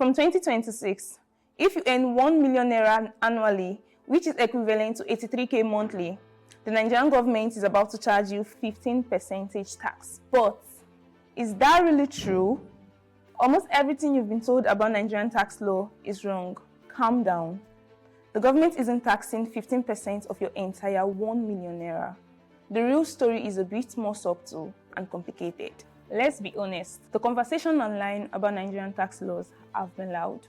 From 2026, if you earn 1 million naira annually, which is equivalent to 83k monthly, the Nigerian government is about to charge you 15% tax. But is that really true? Almost everything you've been told about Nigerian tax law is wrong. Calm down. The government isn't taxing 15% of your entire 1 million naira. The real story is a bit more subtle and complicated. Let's be honest, the conversation online about Nigerian tax laws have been loud.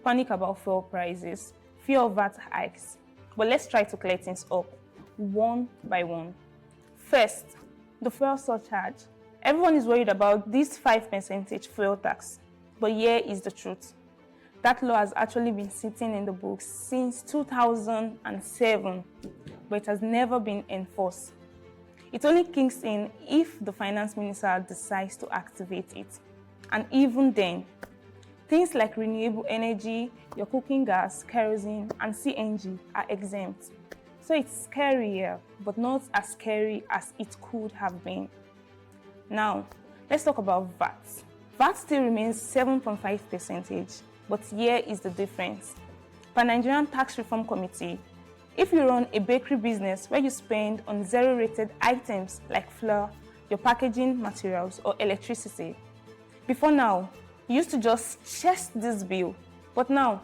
Panic about fuel prices, fear of VAT hikes. But let's try to clear things up, one by one. First, the fuel surcharge. Everyone is worried about this 5% fuel tax. But here is the truth. That law has actually been sitting in the books since 2007, but it has never been enforced. It only kicks in if the finance minister decides to activate it. And even then, things like renewable energy, your cooking gas, kerosene, and CNG are exempt. So it's scarier, but not as scary as it could have been. Now, let's talk about VAT. VAT still remains 7.5%, but here is the difference. Per Nigerian Tax Reform Committee, if you run a bakery business where you spend on zero-rated items like flour, your packaging materials, or electricity, before now, you used to just chest this bill, but now,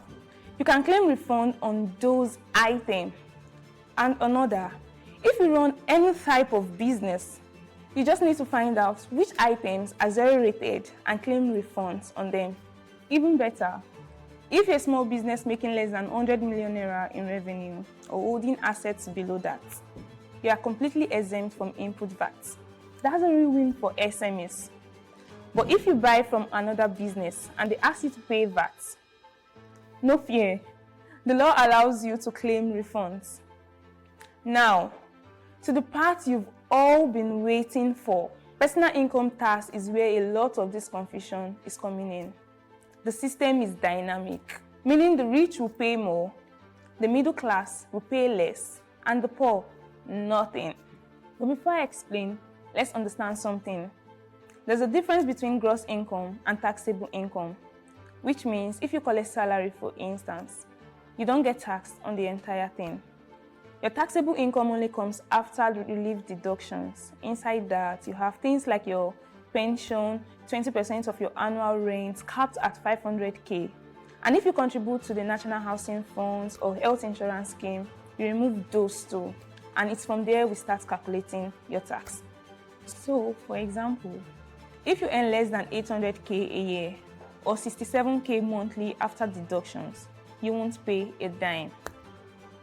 you can claim refund on those items. And another, if you run any type of business, you just need to find out which items are zero-rated and claim refunds on them. Even better, if you're a small business making less than 100 million naira in revenue or holding assets below that, you are completely exempt from input VAT. That's a real win for SMEs. But if you buy from another business and they ask you to pay VAT, no fear, the law allows you to claim refunds. Now, to the part you've all been waiting for. Personal income tax is where a lot of this confusion is coming in. The system is dynamic, meaning the rich will pay more, the middle class will pay less, and the poor, nothing. But before I explain, let's understand something. There's a difference between gross income and taxable income, which means if you collect salary, for instance, you don't get taxed on the entire thing. Your taxable income only comes after the relief deductions. Inside that, you have things like your pension, 20% of your annual rent, capped at 500k. And if you contribute to the National Housing Funds or Health Insurance Scheme, you remove those too. And it's from there we start calculating your tax. So, for example, if you earn less than 800k a year or 67k monthly after deductions, you won't pay a dime.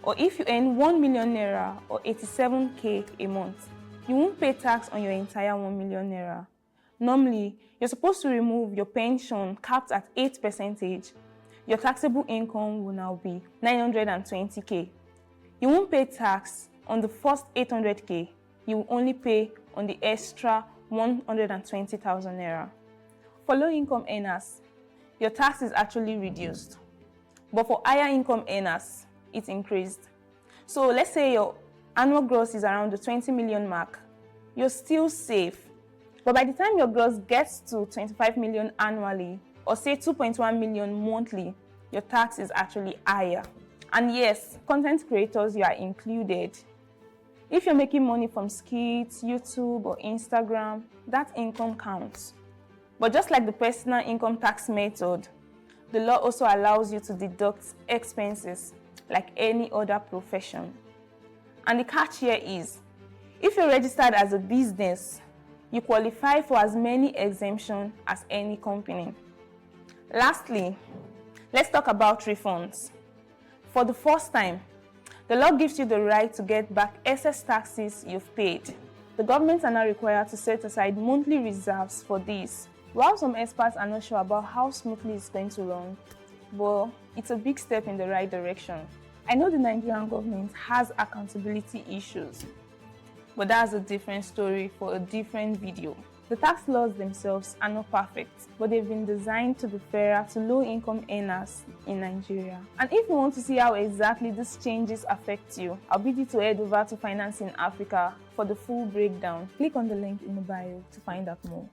Or if you earn 1 million naira or 87k a month, you won't pay tax on your entire 1 million naira. Normally, you're supposed to remove your pension capped at 8%. Your taxable income will now be 920k. You won't pay tax on the first 800k. You will only pay on the extra 120,000 naira. For low income earners, your tax is actually reduced. But for higher income earners, it increased. So let's say your annual gross is around the 20 million mark. You're still safe. But by the time your gross gets to 25 million annually, or say 2.1 million monthly, your tax is actually higher. And yes, content creators, you are included. If you're making money from skits, YouTube, or Instagram, that income counts. But just like the personal income tax method, the law also allows you to deduct expenses like any other profession. And the catch here is, if you're registered as a business, you qualify for as many exemptions as any company. Lastly, let's talk about refunds. For the first time, the law gives you the right to get back excess taxes you've paid. The government are now required to set aside monthly reserves for this. While some experts are not sure about how smoothly it's going to run, but it's a big step in the right direction. I know the Nigerian government has accountability issues, but that's a different story for a different video. The tax laws themselves are not perfect, but they've been designed to be fairer to low-income earners in Nigeria. And if you want to see how exactly these changes affect you, I'll bid you to head over to Finance in Africa for the full breakdown. Click on the link in the bio to find out more.